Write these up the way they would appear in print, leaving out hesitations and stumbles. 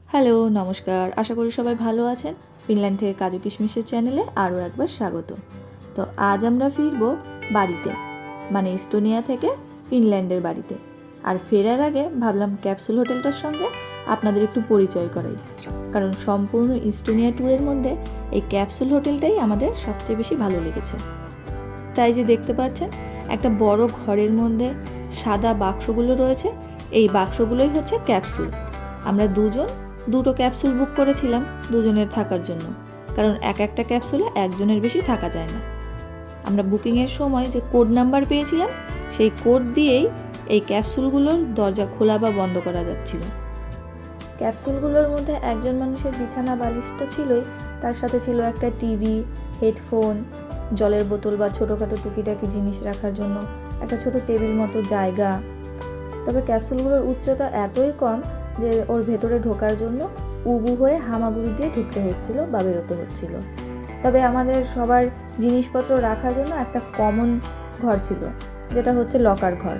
Hello, নমস্কার। আশা করি সবাই ভালো আছেন। ফিনল্যান্ড থেকে কাজু কিশমিশের চ্যানেলে আরও একবার স্বাগত। তো আজ আমরা ফিরব বাড়িতে, মানে ইস্তোনিয়া থেকে ফিনল্যান্ডের বাড়িতে। আর ফেরার আগে ভাবলাম ক্যাপসুল হোটেলটার সঙ্গে আপনাদের একটু পরিচয় করাই, কারণ সম্পূর্ণ ইস্তোনিয়া ট্যুরের মধ্যে এই ক্যাপসুল হোটেলটাই আমাদের সবচেয়ে বেশি ভালো লেগেছে। তাই যে দেখতে পাচ্ছেন একটা বড় ঘরের মধ্যে সাদা বাক্সগুলো রয়েছে, এই বাক্সগুলোই হচ্ছে ক্যাপসুল। আমরা দুটো ক্যাপসুল বুক করেছিলাম দুজনের থাকার জন্য, কারণ একটা ক্যাপসুলে একজনের বেশি থাকা যায় না। আমরা বুকিংয়ের সময় যে কোড নাম্বার পেয়েছিলাম, সেই কোড দিয়েই এই ক্যাপসুলগুলোর দরজা খোলা বা বন্ধ করা যাচ্ছিল। ক্যাপসুলগুলোর মধ্যে একজন মানুষের বিছানা বালিশ তো ছিলই, তার সাথে ছিল একটা টিভি, হেডফোন, জলের বোতল বা ছোটোখাটো টুকিটাকি জিনিস রাখার জন্য একটা ছোট টেবিল মতো জায়গা। তবে ক্যাপসুলগুলোর উচ্চতা এতই কম যে ওর ভেতরে ঢোকার জন্য উবু হয়ে হামাগুড়ি দিয়ে ঢুকতে হচ্ছিল বা বেরোতে হচ্ছিল। তবে আমাদের সবার জিনিসপত্র রাখার জন্য একটা কমন ঘর ছিল, যেটা হচ্ছে লকার ঘর।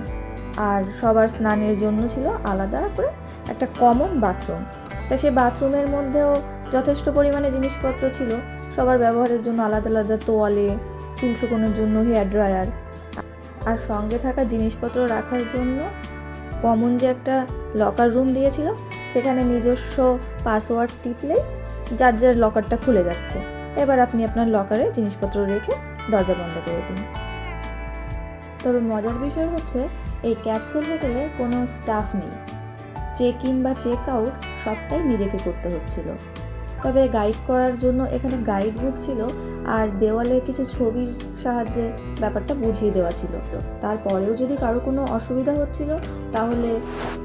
আর সবার স্নানের জন্য ছিল আলাদা করে একটা কমন বাথরুম। তা সেই বাথরুমের মধ্যেও যথেষ্ট পরিমাণে জিনিসপত্র ছিল সবার ব্যবহারের জন্য, আলাদা আলাদা তোয়ালে, চুল শুকোনোর জন্য হেয়ার ড্রায়ার, আর সঙ্গে থাকা জিনিসপত্র রাখার জন্য কমন যে একটা লকার রুম দিয়েছিল, সেখানে নিজস্ব পাসওয়ার্ড টিপলেই যার যার লকারটা খুলে যাচ্ছে। এবার আপনি আপনার লকারে জিনিসপত্র রেখে দরজা বন্ধ করে দিন। তবে মজার বিষয় হচ্ছে এই ক্যাপসুল হোটেলে কোনো স্টাফ নেই, চেক ইন বা চেক আউট সবটাই নিজেকে করতে হচ্ছিল। তবে গাইড করার জন্য এখানে গাইড বুক ছিল, আর দেওয়ালে কিছু ছবির সাহায্যে ব্যাপারটা বুঝিয়ে দেওয়া ছিল। তারপরেও যদি কারো কোনো অসুবিধা হচ্ছিল, তাহলে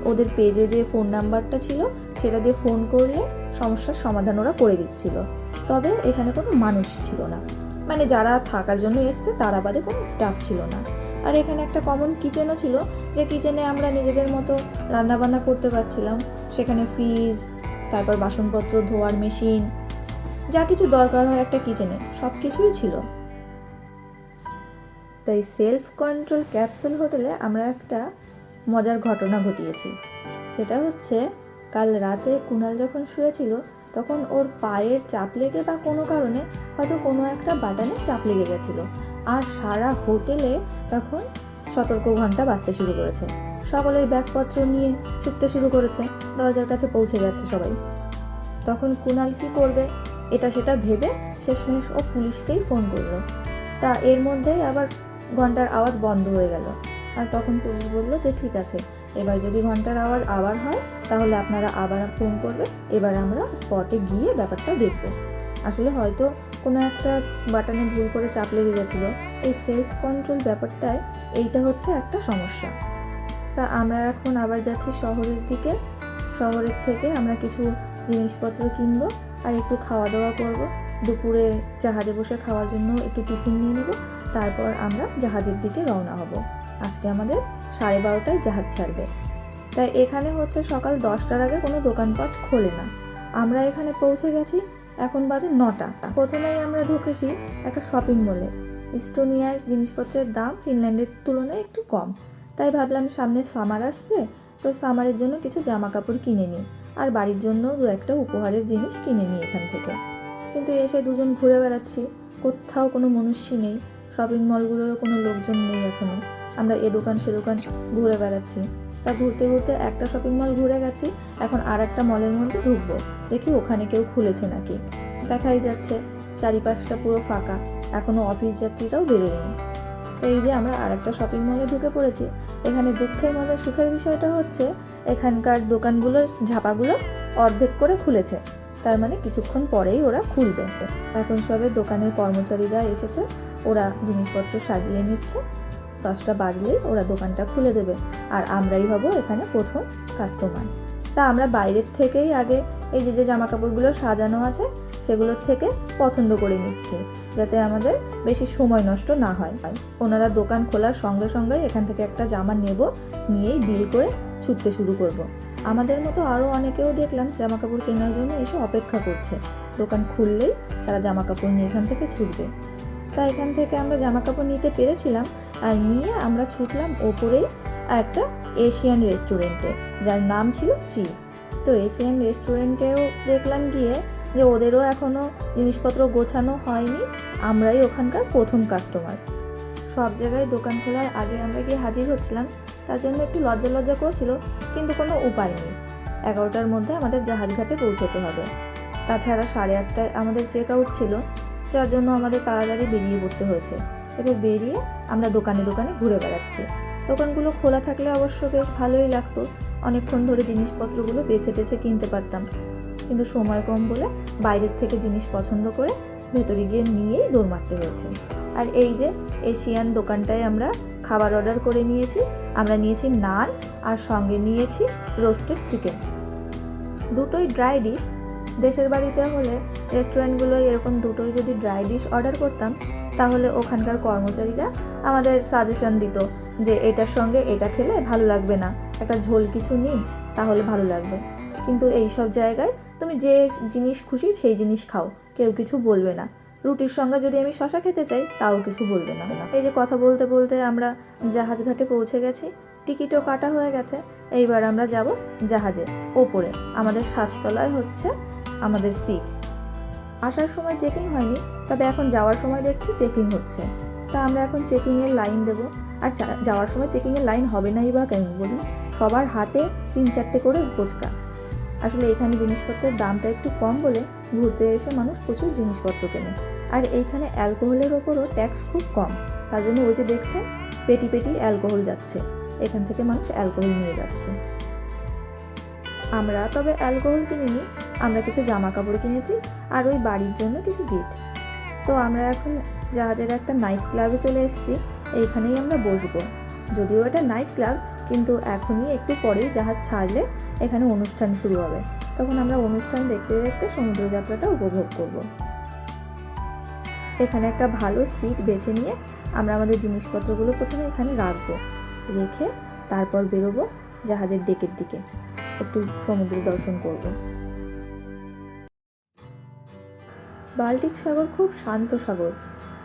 ওদের পেজে যে ফোন নাম্বারটা ছিল সেটা দিয়ে ফোন করলে সমস্যার সমাধান ওরা করে দিচ্ছিল। তবে এখানে কোনো মানুষ ছিল না, মানে যারা থাকার জন্য এসছে তারা বাদে কোনো স্টাফ ছিল না। আর এখানে একটা কমন কিচেনও ছিল, যে কিচেনে আমরা নিজেদের মতো রান্নাবান্না করতে পারছিলাম। সেখানে ফ্রিজ, তারপর বাসনপত্র ধোয়ার মেশিন, যা কিছু দরকার হয় একটা কিচেনে, সব কিছুই ছিল। তাই সেলফ কন্ট্রোল ক্যাপসুল হোটেলে আমরা একটা মজার ঘটনা ঘটিয়েছি। সেটা হচ্ছে, কাল রাতে কুনাল যখন শুয়েছিল, তখন ওর পায়ের চাপ লেগে বা কোনো কারণে হয়তো কোনো একটা বাটনে চাপ লেগে গেছিলো, আর সারা হোটেলে তখন সতর্ক ঘন্টা বাজতে শুরু করেছে। সকলে ব্যাগপত্র নিয়ে ছুটতে শুরু করেছে, দরজার কাছে পৌঁছে গেছে সবাই। তখন কুনাল কি করবে এটা সেটা ভেবে শেষমেশ ও পুলিশকেই ফোন করলো। তা এর মধ্যেই আবার ঘন্টার আওয়াজ বন্ধ হয়ে গেল, আর তখন পুলিশ বললো যে ঠিক আছে, এবার যদি ঘন্টার আওয়াজ আবার হয় তাহলে আপনারা আবার ফোন করবে, এবার আমরা স্পটে গিয়ে ব্যাপারটা দেখব। আসলে হয়তো কোনো একটা বাটনে ভুল করে চাপ লেগে গেছিলো। এই সেলফ কন্ট্রোল ব্যাপারটায় এইটা হচ্ছে একটা সমস্যা। তা আমরা এখন আবার যাচ্ছি শহরের দিকে। শহরের থেকে আমরা কিছু জিনিসপত্র কিনবো আর একটু খাওয়া দাওয়া করব। দুপুরে জাহাজে বসে খাওয়ার জন্য একটু টিফিন নিয়ে নেব, তারপর আমরা জাহাজের দিকে রওনা হব। আজকে আমাদের 12:30টায় জাহাজ ছাড়বে। তাই এখানে হচ্ছে সকাল 10টার আগে কোনো দোকানপাট খোলে না। আমরা এখানে পৌঁছে গেছি, এখন বাজে 9টা। প্রথমেই আমরা ঢুকেছি একটা শপিং মলে। ইস্তোনিয়ায় জিনিসপত্রের দাম ফিনল্যান্ডের তুলনায় একটু কম, তাই ভাবলাম সামনে সামার আসছে, তো সামারের জন্য কিছু জামা কাপড় কিনে নিই, আর বাড়ির জন্য 2-1টা উপহারের জিনিস কিনে নিই এখান থেকে। কিন্তু এসে দুজন ঘুরে বেড়াচ্ছি, কোথাও কোনো মনুষ্যই নেই। শপিং মলগুলোরও কোনো লোকজন নেই এখনও। আমরা এ দোকান সে দোকান ঘুরে বেড়াচ্ছি। তা ঘুরতে ঘুরতে একটা শপিং মল ঘুরে গেছি, এখন আর একটা মলের মধ্যে ঢুকবো, দেখি ওখানে কেউ খুলেছে নাকি। দেখাই যাচ্ছে চারিপাশটা পুরো ফাঁকা, এখনও অফিস যাত্রীরাও বেরোয়নি। তো এই যে আমরা আর একটা শপিং মলে ঢুকে পড়েছি। এখানে দুঃখের মধ্যে সুখের বিষয়টা হচ্ছে, এখানকার দোকানগুলোর ঝাপাগুলো অর্ধেক করে খুলেছে, তার মানে কিছুক্ষণ পরেই ওরা খুলবে। এখন সবে দোকানের কর্মচারীরা এসেছে, ওরা জিনিসপত্র সাজিয়ে নিচ্ছে। 10টা বাজলেই ওরা দোকানটা খুলে দেবে, আর আমরাই হব এখানে প্রথম কাস্টমার। তা আমরা বাইরের থেকেই আগে এই যে জামা কাপড়গুলো সাজানো আছে সেগুলোর থেকে পছন্দ করে নিচ্ছি, যাতে আমাদের বেশি সময় নষ্ট না হয়। ওনারা দোকান খোলার সঙ্গে সঙ্গে এখান থেকে একটা জামা নেব, নিয়েই বিল করে ছুটতে শুরু করব। আমাদের মতো আরও অনেকেও দেখলাম জামা কাপড় কেনার জন্য এসে অপেক্ষা করছে, দোকান খুললেই তারা জামা কাপড় নিয়ে এখান থেকে ছুটবে। তা এখান থেকে আমরা জামা কাপড় নিতে পেরেছিলাম, আর নিয়ে আমরা ছুটলাম ওপরেই একটা এশিয়ান রেস্টুরেন্টে, যার নাম ছিল চি। তো এশিয়ান রেস্টুরেন্টেও দেখলাম গিয়ে যে ওদেরও এখনও জিনিসপত্র গোছানো হয়নি, আমরাই ওখানকার প্রথম কাস্টমার। সব জায়গায় দোকান খোলার আগে আমরা গিয়ে হাজির হচ্ছিলাম, তার জন্য একটু লজ্জা করছিল, কিন্তু কোনো উপায় নেই। 11টার মধ্যে আমাদের জাহাজঘাটে পৌঁছতে হবে। তাছাড়া 8:30টায় আমাদের চেক আউট ছিল, যার জন্য আমাদের তাড়াতাড়ি বেরিয়ে পড়তে হয়েছে। এবার বেরিয়ে আমরা দোকানে ঘুরে বেড়াচ্ছি। দোকানগুলো খোলা থাকলে অবশ্য বেশ ভালোই লাগতো, অনেকক্ষণ ধরে জিনিসপত্রগুলো বেছে কিনতে পারতাম, কিন্তু সময় কম বলে বাইরের থেকে জিনিস পছন্দ করে ভেতরে গিয়ে নিয়েই দৌড় মারতে হয়েছে। আর এই যে এশিয়ান দোকানটায় আমরা খাবার অর্ডার করে নিয়েছি। আমরা নিয়েছি নান আর সঙ্গে নিয়েছি রোস্টেড চিকেন, দুটোই ড্রাই ডিশ। দেশের বাড়িতে হলে রেস্টুরেন্টগুলোয় এরকম দুটোই যদি ড্রাই ডিশ অর্ডার করতাম, তাহলে ওখানকার কর্মচারীরা আমাদের সাজেশন দিত যে এটার সঙ্গে এটা খেলে ভালো লাগবে না, একটা ঝোল কিছু নিন তাহলে ভালো লাগবে। কিন্তু এই সব জায়গায় তুমি যে জিনিস খুশি সেই জিনিস খাও, কেউ কিছু বলবে না। রুটির সঙ্গে যদি আমি শশা খেতে চাই তাও কিছু বলবে না। এই যে কথা বলতে আমরা জাহাজঘাটে পৌঁছে গেছি, টিকিটও কাটা হয়ে গেছে। এইবার আমরা যাব জাহাজে ওপরে, আমাদের 7 তলায় হচ্ছে আমাদের সিট। আসার সময় চেকিং হয়নি, তবে এখন যাওয়ার সময় দেখছি চেকিং হচ্ছে। তা আমরা এখন চেকিংয়ের লাইন দেব। আর যাওয়ার সময় চেকিংয়ের লাইন হবে নাই বা কেন বলুন, সবার হাতে 3-4টে করে বোচকা। আসলে এখানে জিনিসপত্রের দামটা একটু কম বলে ঘুরতে এসে মানুষ প্রচুর জিনিসপত্র কেনে। আর এইখানে অ্যালকোহলের ওপরও ট্যাক্স খুব কম, তার জন্য ওই যে দেখছেন পেটি অ্যালকোহল যাচ্ছে, এখান থেকে মানুষ অ্যালকোহল নিয়ে যাচ্ছে। আমরা তবে অ্যালকোহল কিনিনি, আমরা কিছু জামা কাপড় কিনেছি আর ওই বাড়ির জন্য কিছু গিফট। তো আমরা এখন জাহাজের একটা নাইট ক্লাবে চলে এসেছি, এইখানেই আমরা বসবো। যদিও এটা নাইট ক্লাব, কিন্তু এখনই একটু পরেই জাহাজ ছাড়লে এখানে অনুষ্ঠান শুরু হবে, তখন আমরা অনুষ্ঠান দেখতে সমুদ্রযাত্রাটা উপভোগ করব। এখানে একটা ভালো সিট বেছে নিয়ে আমরা আমাদের জিনিসপত্রগুলো প্রথমে এখানে রাখবো, রেখে তারপর বেরোবো জাহাজের ডেকের দিকে, একটু সমুদ্র দর্শন করব। বাল্টিক সাগর খুব শান্ত সাগর,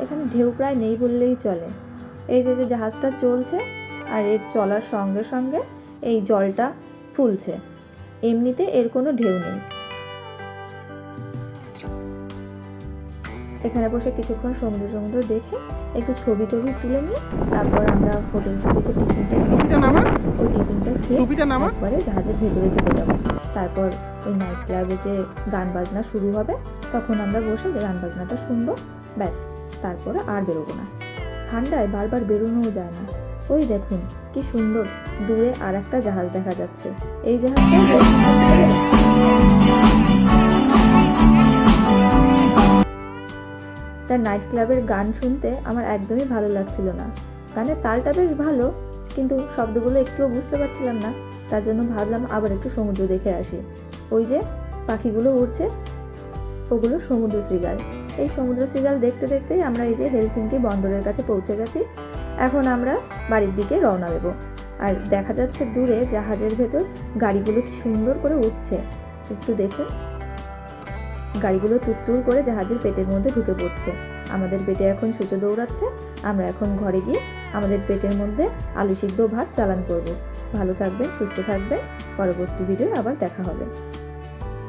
এখানে ঢেউ প্রায় নেই বললেই চলে। এই যে জাহাজটা চলছে আর এর চলার সঙ্গে সঙ্গে এই জলটা ফুলছে, এমনিতে এর কোনো ঢেউ নেই। এখানে বসে কিছুক্ষণ সমুদ্র দেখে একটু ছবি তুলে নিয়ে তারপর আমরা হোটেল থেকে যে টিফিনটা ওই টিফিনটা খেয়ে একবারে জাহাজের ভেতরে ঢুকে যাবো। তারপর ওই নাইট ক্লাবে যে গান বাজনা শুরু হবে, তখন আমরা বসে যে গান বাজনাটা শুনবো, ব্যাস, তারপরে আর বেরোবো না। ঠান্ডায় বারবার বেরোনোও যায় না। ওই দেখুন কি সুন্দর দূরে আর একটা জাহাজ দেখা যাচ্ছে। এই জাহাজটা তার নাইট ক্লাবের গান শুনতে আমার একদমই ভালো লাগছিল না। গানের তালটা বেশ ভালো, কিন্তু শব্দগুলো একটুও বুঝতে পারছিলাম না, তার জন্য ভাবলাম আবার একটু সমুদ্র দেখে আসি। ওই যে পাখিগুলো উড়ছে, ওগুলো সমুদ্র শৃগাল। এই সমুদ্র শৃগাল দেখতেই আমরা এই যে হেলসিঙ্কি বন্দরের কাছে পৌঁছে গেছি। এখন আমরা বাড়ির দিকে রওনা দেব। আর দেখা যাচ্ছে দূরে জাহাজের ভেতর গাড়িগুলো কি সুন্দর করে উঠছে, একটু দেখুন। গাড়িগুলো তুত্তুর করে জাহাজের পেটের মধ্যে ঢুকে পড়ছে। আমাদের পেটে এখন সূচো দৌড়াচ্ছে। আমরা এখন ঘরে গিয়ে আমাদের পেটের মধ্যে আলু সিদ্ধ ভাত চালান করব। ভালো থাকবেন, সুস্থ থাকবেন, পরবর্তী ভিডিও আবার দেখা হবে।